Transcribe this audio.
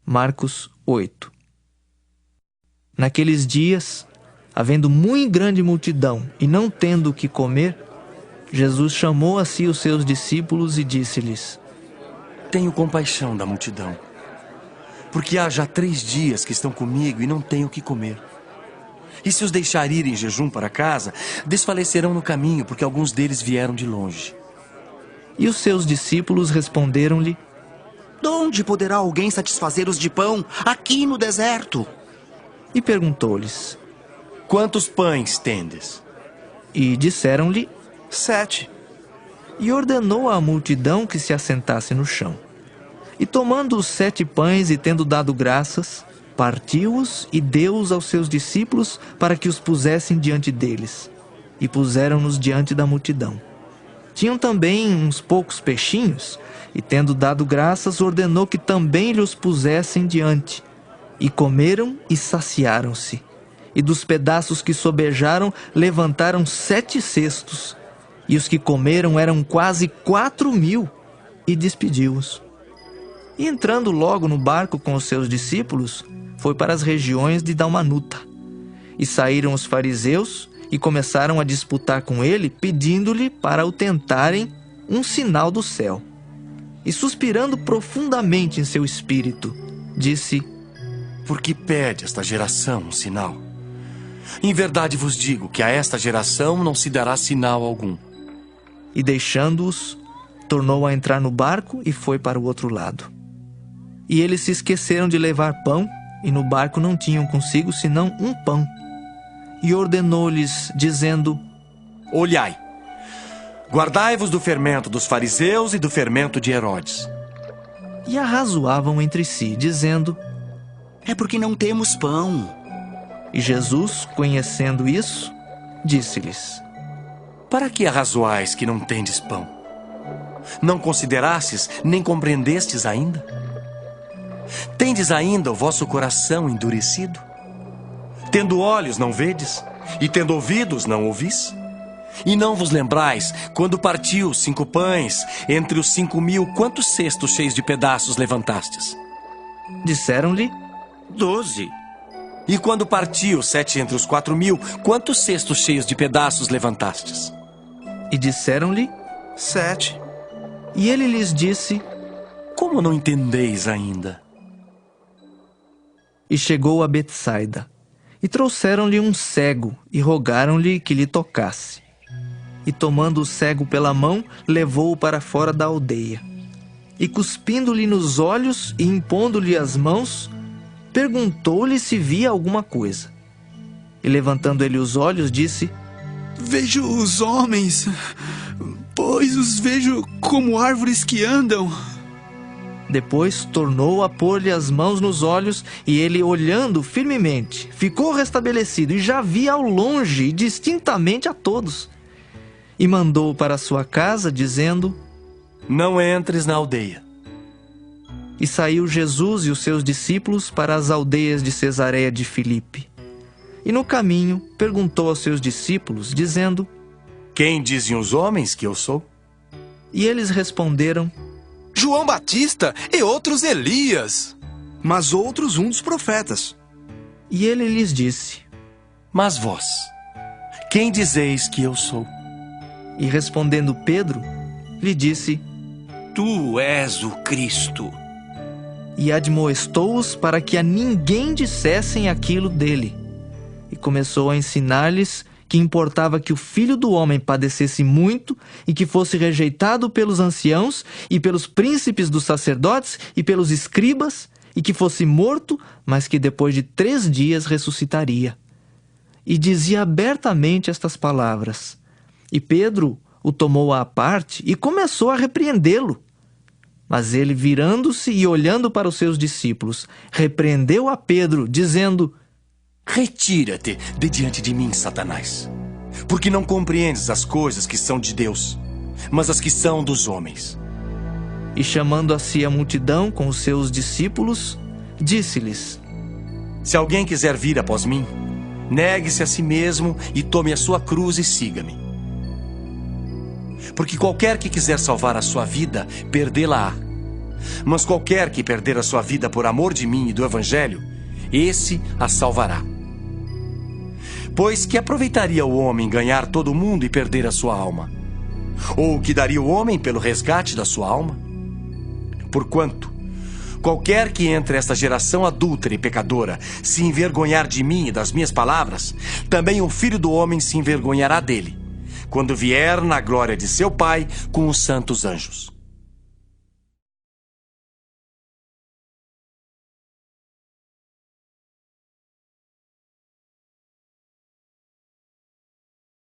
Marcos 8. Naqueles dias, havendo muito grande multidão e não tendo o que comer, Jesus chamou a si os seus discípulos e disse-lhes: Tenho compaixão da multidão, porque há já 3 dias que estão comigo e não tenho o que comer. E se os deixar ir em jejum para casa, desfalecerão no caminho, porque alguns deles vieram de longe. E os seus discípulos responderam-lhe: De onde poderá alguém satisfazer-os de pão aqui no deserto? E perguntou-lhes. Quantos pães tendes? E disseram-lhe: 7. E ordenou à multidão que se assentasse no chão. E tomando os 7 pães e tendo dado graças, partiu-os e deu-os aos seus discípulos para que os pusessem diante deles. E puseram-nos diante da multidão. Tinham também uns poucos peixinhos, e tendo dado graças, ordenou que também lhes pusessem diante. E comeram e saciaram-se. E dos pedaços que sobejaram, levantaram 7 cestos. E os que comeram eram quase 4.000, e despediu-os. E entrando logo no barco com os seus discípulos, foi para as regiões de Dalmanuta. E saíram os fariseus e começaram a disputar com ele, pedindo-lhe para o tentarem um sinal do céu. E suspirando profundamente em seu espírito, disse: Por que pede esta geração um sinal? Em verdade vos digo que a esta geração não se dará sinal algum. E deixando-os, tornou a entrar no barco e foi para o outro lado. E eles se esqueceram de levar pão, e no barco não tinham consigo senão um pão. E ordenou-lhes, dizendo: Olhai, guardai-vos do fermento dos fariseus e do fermento de Herodes. E arrazoavam entre si, dizendo: É porque não temos pão. E Jesus, conhecendo isso, disse-lhes: Para que arrazoais que não tendes pão? Não considerastes nem compreendestes ainda? Tendes ainda o vosso coração endurecido? Tendo olhos não vedes? E tendo ouvidos não ouvis? E não vos lembrais, quando partiu 5 pães, entre os 5.000, quantos cestos cheios de pedaços levantastes? Disseram-lhe: 12. E quando partiu 7 entre os 4.000, quantos cestos cheios de pedaços levantastes? E disseram-lhe: 7. E ele lhes disse: Como não entendeis ainda? E chegou a Betsaida, e trouxeram-lhe um cego, e rogaram-lhe que lhe tocasse. E tomando o cego pela mão, levou-o para fora da aldeia. E cuspindo-lhe nos olhos e impondo-lhe as mãos, perguntou-lhe se via alguma coisa. E levantando ele os olhos, disse: Vejo os homens, pois os vejo como árvores que andam. Depois tornou a pôr-lhe as mãos nos olhos, e ele, olhando firmemente, ficou restabelecido e já via ao longe e distintamente a todos. E mandou para sua casa, dizendo: Não entres na aldeia. E saiu Jesus e os seus discípulos para as aldeias de Cesareia de Filipe. E no caminho perguntou aos seus discípulos, dizendo: Quem dizem os homens que eu sou? E eles responderam: João Batista e outros Elias. Mas outros um dos profetas. E ele lhes disse: Mas vós, quem dizeis que eu sou? E respondendo Pedro, lhe disse: Tu és o Cristo. E admoestou-os para que a ninguém dissessem aquilo dele. E começou a ensinar-lhes que importava que o Filho do Homem padecesse muito e que fosse rejeitado pelos anciãos e pelos príncipes dos sacerdotes e pelos escribas, e que fosse morto, mas que depois de 3 dias ressuscitaria. E dizia abertamente estas palavras. E Pedro o tomou à parte e começou a repreendê-lo. Mas ele, virando-se e olhando para os seus discípulos, repreendeu a Pedro, dizendo: Retira-te de diante de mim, Satanás, porque não compreendes as coisas que são de Deus, mas as que são dos homens. E chamando a si a multidão com os seus discípulos, disse-lhes: Se alguém quiser vir após mim, negue-se a si mesmo e tome a sua cruz e siga-me. Porque qualquer que quiser salvar a sua vida, perdê-la-á. Mas qualquer que perder a sua vida por amor de mim e do Evangelho, esse a salvará. Pois que aproveitaria o homem ganhar todo o mundo e perder a sua alma? Ou o que daria o homem pelo resgate da sua alma? Porquanto, qualquer que entre esta geração adúltera e pecadora se envergonhar de mim e das minhas palavras, também o Filho do Homem se envergonhará dele, quando vier na glória de seu Pai com os santos anjos.